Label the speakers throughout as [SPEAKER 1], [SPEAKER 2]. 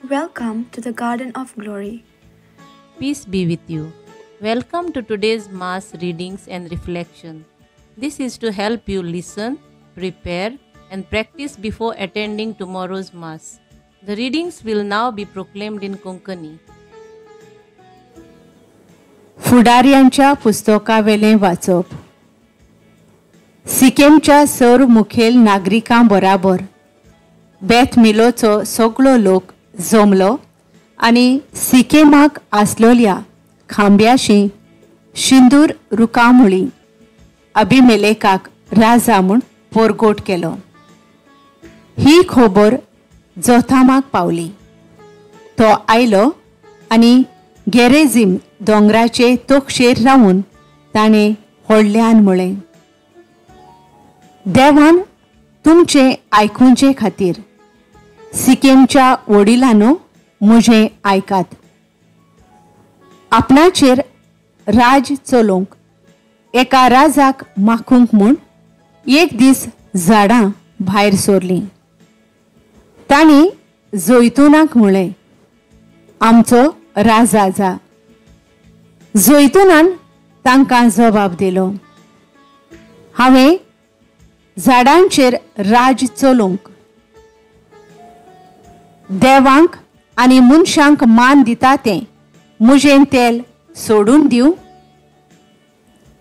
[SPEAKER 1] Welcome to the Garden of Glory.
[SPEAKER 2] Peace be with you. Welcome to today's Mass readings and reflection. This is to help you listen, prepare, and practice before attending tomorrow's Mass. The readings will now be proclaimed in Konkani.
[SPEAKER 3] फुडाऱ्यांच्या पुस्तकावेलें वाचप. सिकेमच्या sir मुखेल नागरिकां बराबर Beth मिलोचो सगळो लोक जमलो आनी सिकेमाक आसलोल्या खांब्याशी शिंदूर रुकामुळी अभिमेलेकाक राजा म्हूण पोरगोट केलो. ही खबर जोथामाक पावली. तो आयलो आनी गेरेझीम दोंगराचे तोखशेर रावून ताणें व्हडल्यान म्हळें, देवान तुमचे आयकुचे खातीर सिकेमच्या वडिलांनो म्हजें आयकात. आपणाचेर राज चलोवंक एका राजाक माखूंक म्हूण एक दीस झाडां भायर सोरलीं. तांणी जैतुनाक म्हळें, आमचो राजा जा. जैतुनान तांकां जबाब दिलो, हांवें झाडांचेर राज चलोवंक देवांक आनी मनशांक मान दिता तें म्हजें तेल सोडून दिवं.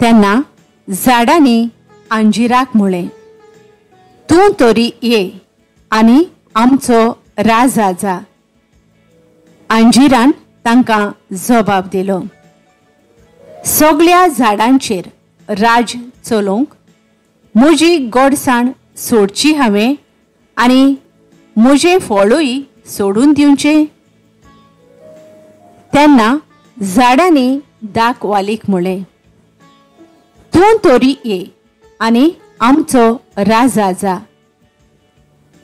[SPEAKER 3] तेन्ना झाडांनी आंजिराक म्हळें, तूं तरी ये आनी आमचो राजा जा. आंजिरान तांकां जबाब दिलो, सगळ्या झाडांचेर राज चलोवंक म्हजी गोडसाण सोडची हांवें आनी म्हजें फळूय सोडून दिवचें. तेन्ना झाडांनी दाखवालीक म्हळें, तूं तरी ये आनी आमचो राजा जा.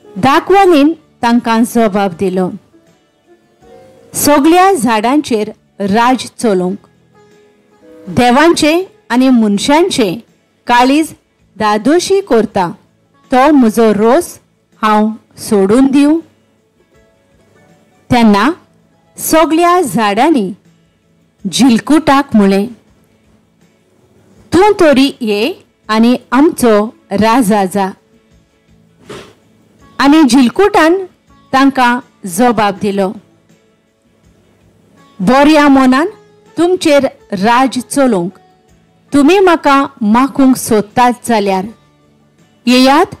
[SPEAKER 3] दाखवालीन तांकां जबाब दिलो, सगळ्या झाडांचेर राज चलोवंक देवांचे आनी मनशांचे काळीज दादोशी करता तो म्हजो रोस हांव सोडून दिवं. तेन्ना सगळ्या झाडांनी झिलकुटाक म्हळें, तूं तरी ये आनी आमचो राजा जा. आनी झिलकुटान तांकां जबाब दिलो, बऱ्या मनान तुमचेर राज चलोवंक तुमी म्हाका माखूंक सोदतात जाल्यार येयात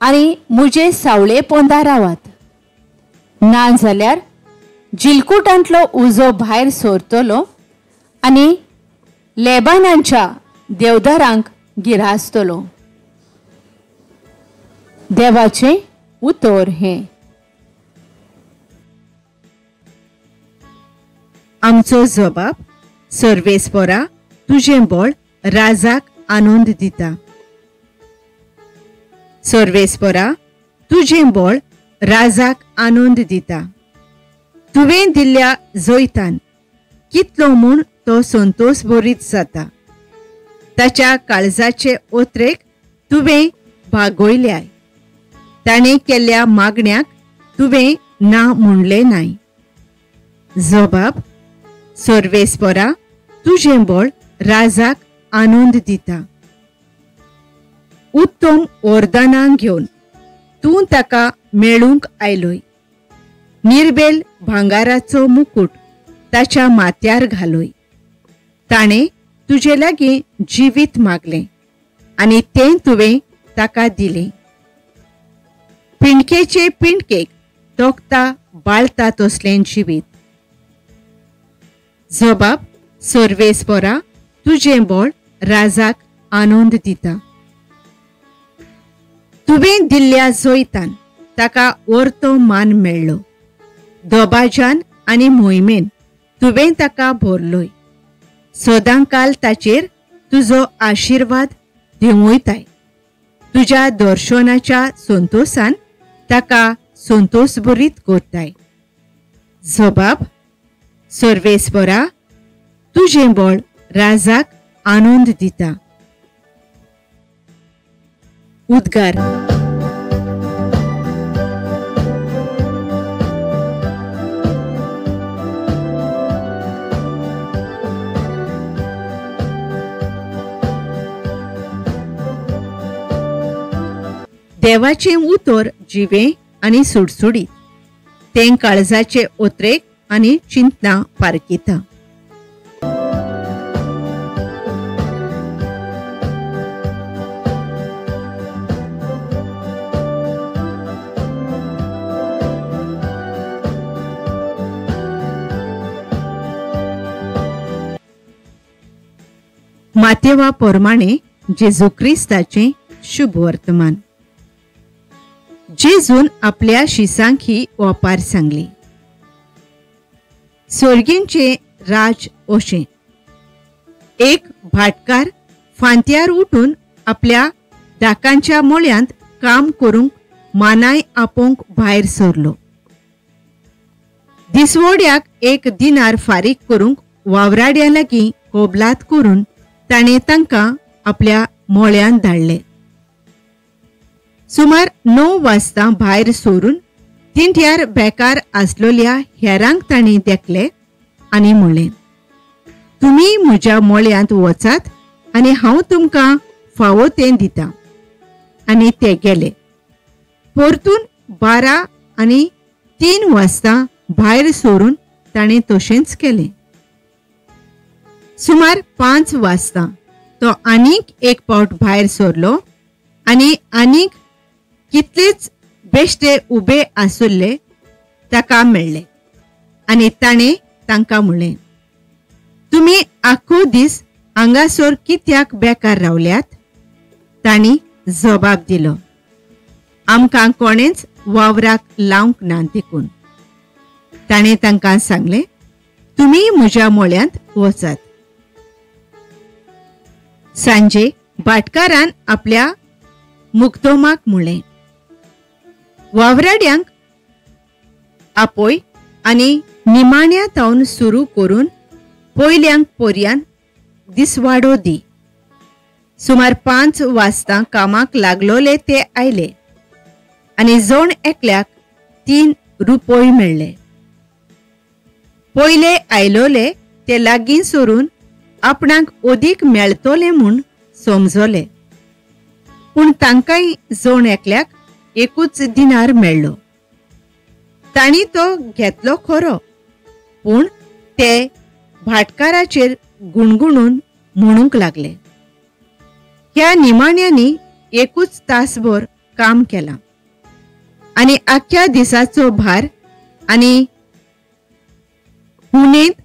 [SPEAKER 3] आनी म्हजे सावळे पोंदा रावात. ना जाल्यार झिलकुटांतलो उजो भायर सोरतलो आनी लेबानांच्या देवदारांक गिरासतलो. देवाचें उतर हें. आमचो जबाब. सर्वेस्परा तुजें बळ राजाक आनंद दिता. सर्वेस्परा तुजें बळ राजाक आनंद दिता. तुवें दिल्ल्या जैतान कितलो म्हूण तो संतोश भरीत जाता. ताच्या काळजाचे ओत्रेक तुवें भागोयल्याय. ताणें केल्ल्या मागण्याक तुवें ना म्हणलें नाय. जबाब. सर्वेस्परा तुजें बळ राजाक आनंद दिता. उत्तम वरदानां घेवन तूं ताका मेळूंक आयलोय. निर्बेल भांगाराचो मुकुट ताच्या माथ्यार घालोय. ताणें तुजे लागीं जिवीत मागलें आनी तें तुवें ताका दिलें. पिणकेचे पिणकेक तोखता बाळता तसलें जिवीत. जबाब. सर्वेस्परा तुजें बळ राजाक आनंद दिता. तुवें दिल्ल्या जैतान ताका वर्तो मान मेळ्ळो. दोबाज्यान आनी मोहिमेन तुवें ताका भरलोय. सदांकाल ताचेर तुजो आशिर्वाद देंवयताय. तुज्या दर्शनाच्या संतोषान ताका संतोष भरीत करताय. जबाब. सर्वेस्परा तुजें बळ राजाक आनंद दिता. देवाचें उतर जिवें आनी सुडसुडीत, तें काळजाचे ओत्रेक आनी चिंतना पारकिता. मातेवा प्रमाणे जेजू क्रिस्ताचे शुभ वर्तमान. जेजून आपल्या शिसांक ही ओपार सांगली. स्वर्गींचे राज ओशे. एक भाटकार फांत्यार उठून आपल्या दाकांच्या मोळ्यांत काम करूंक मानाय आपोवंक भायर सरलो. दिसवड्याक 1 दिनार फारीक करूंक वावराड्या लागीं कोबलात करून ताणें तांकां आपल्या मोळ्यांत धाडले. सुमार 9 वाजता भायर सोरून तिंट्यार बेकार आसलोल्या हेरांक ताणें देखले आनी म्हणलें, तुमी म्हज्या मोळ्यांत वचात आनी हांव तुमकां फावो तें दितां. आनी ते गेले. परतून 12 आनी 3 वाजता भायर सोरून ताणें तशेंच केलें. सुमार 5 वाजता तो आनीक एक पावट भायर सरलो आनी आनीक कितलेच बेश्टे उबे आसुल्ले ताका मेळ्ळे आनी ताणें तांकां म्हणलें, तुमी आख्खो दीस हांगासर कित्याक बेकार रावल्यात? तांणी जबाब दिलो, आमकां कोणेच वावराक लावंक ना देखून. ताणें तांकां सांगलें, तुमी म्हज्या मोळ्यांत वचात. सांजे भाटकारान आपल्या मुक्तोमाक म्हणलें, वावराड्यांक आपय आनी निमाण्या तावन सुरू करून पयल्यांक पर्यान दिसवाडो दी. सुमार 5 वाजता कामाक लागलोले ते आयले आनी जण एकल्याक 3 रुपय मेळ्ळे. पयले आयलोले ते लागीं सरून आपणाक ओदीक मेळतोले म्हूण समजले, पूण तांकांय जण एकल्याक 1 दिनार मेळ्ळो. तांणी तो घेतलो खरो, पूण ते भाटकाराचेर गुणगुणून म्हणूंक लागले, ह्या निमाण्यांनी 1 तासभर काम केलां आनी आख्ख्या दिसाचो भार आनी हुनेंत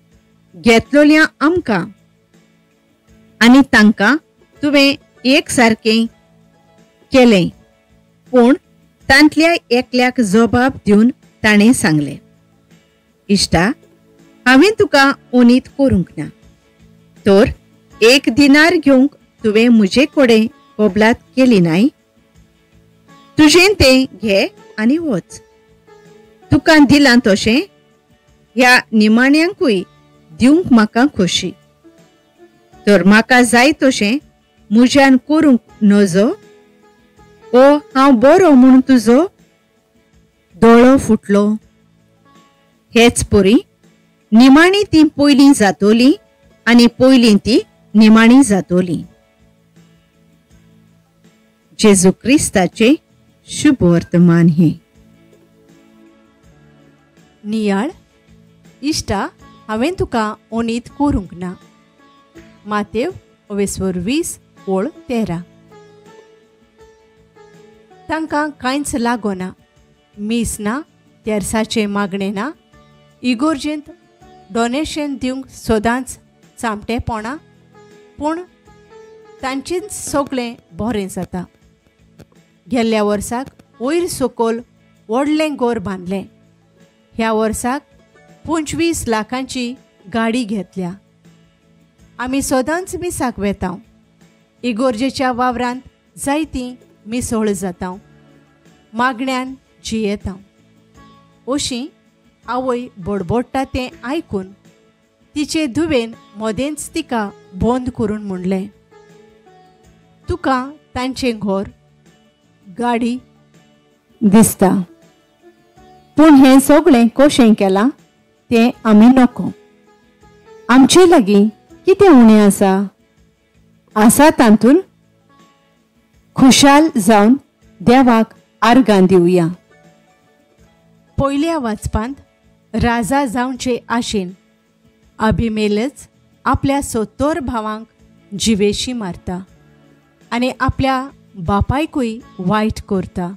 [SPEAKER 3] घेतलोल्या आमकां आनी तांकां तुवें एक सारकें केलें. पूण तांतल्या एकल्याक जबाब दिवन ताणें सांगलें, इश्टा, हांवें तुका उणीत करूंक ना, तर 1 दिनार घेवंक तुवें म्हजे कडेन कोबलात केली नाय. तुजें तें घे आनी वच. तुका दिलां तशें ह्या निमाण्यांकूय दिवंक म्हाका खोशी. तर म्हाका जाय तशें म्हज्यान करूंक नजो, ओ हांव बरो म्हूण तुजो दोळो फुटलो. हेच परी निमाणी ती पयलीं जातोली आनी पयलीं ती निमाणी जातोली. जेजू क्रिस्ताचे शुभ वर्तमान हे.
[SPEAKER 4] नियाळ. इश्टा, हांवें तुका उणीत करूंक ना. मातेव 20:13. तांकां कांयच लागोना, मीस ना, तेर्साचे मागणें ना, इगोर्जेंत डोनेशन दिवंक सोदांच चामटेपणां, पूण तांचेंच सगळें बरें जाता. गेल्ल्या वर्साक वयर सकयल व्हडलें घर बांदलें. ह्या वर्साक 25 लाखांची गाडी घेतल्या. आमी सदांच मिसाक वेतांव. इगोर्जेच्या वावरांत जायतीं मिसळ जाता. मागण्यान जियेता. अशीं आवय बडबडटा तें आयकून तिचे धुवेन मोदेंच तिका बंद करून म्हणलें, तुका तांचें घर, गाडी
[SPEAKER 3] दिसता, पूण हें सगळें कशें केलां तें आमी नको. आमचे लागीं कितें उणें आसा तातूंत खुशाल जावन
[SPEAKER 4] देवाक आर्गां दिवया. पयल्या वाचपांत राजा जावचे आशेन अभिमेलच आपल्या 70 भावांक जिवेशी मारता आनी आपल्या बापायकूय वायट करता.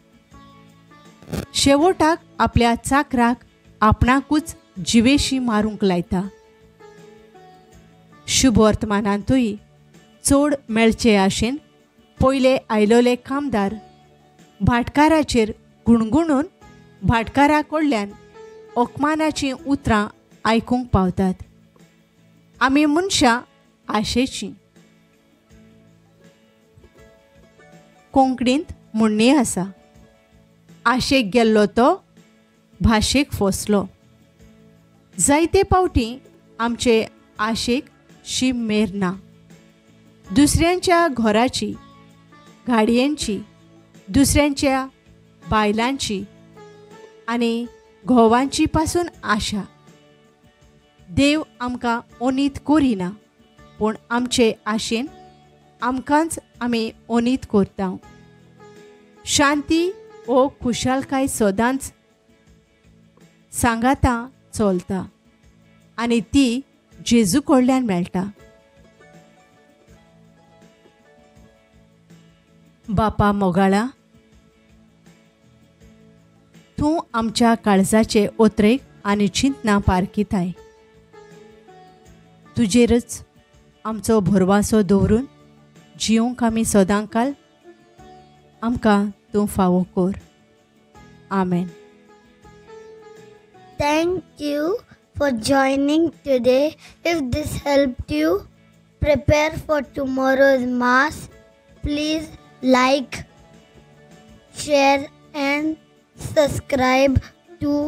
[SPEAKER 4] शेवटाक आपल्या चाकराक आपणाकूच जिवेशी मारूंक लायता. शुभ वर्तमानांतूय चोड मेळचे आशेन पयले आयलोले कामदार भाटकाराचेर गुणगुणून भाटकारा कडल्यान ओकमानाचीं उतरां आयकूंक पावतात. आमी मनशां आशेचीं. कोंकणींत म्हणणी आसा, आशेक गेल्लो तो भाशेक फसलो. जायते पावटी आमचे आशेक शीम मेर ना. दुसऱ्यांच्या घराची, गाडयांची, दुसऱ्यांच्या बायलांची आनी घोवांची पासून आशा. देव आमकां ओनीत करिना, पूण आमचे आशेन आमकांच आमी ओनीत करता. शांती ओ खुशालकाय सदांच सांगाता चलता आनी ती जेजू कडल्यान मेळटा. बापा मोगाळा, तूं आमच्या काळजाचे ओत्रेक आनी चिंतना पारखिताय. तुजेरच आमचो भरवासो दवरून जिवंक आमी सदांकाल आमकां तूं फावो कर. आमेन.
[SPEAKER 5] Thank you for joining today. If this helped you prepare for tomorrow's Mass, please like, share and subscribe to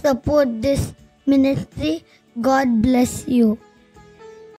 [SPEAKER 5] support this ministry. God bless you.